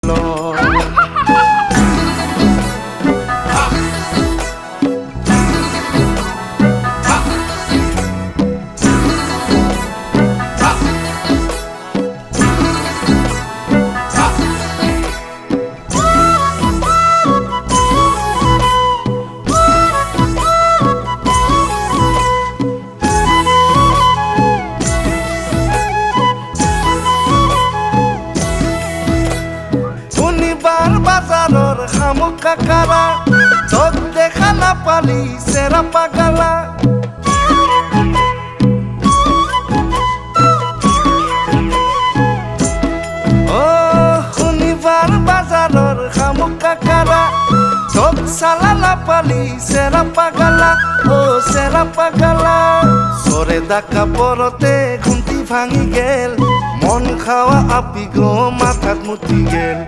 গেল বাজারর খামুক কাকারা তোক দেখা না পালি সেরা পাগালা ও শনিবার বাজারর খামুক কাকারা তোক সালা না পালি সেরা পাগালা ও সেরা পাগালা সরে ডাকা পরতে ঘুমটি ভাঙি গেল মন খাওয়া আপি গো মাথাত মুতি গেল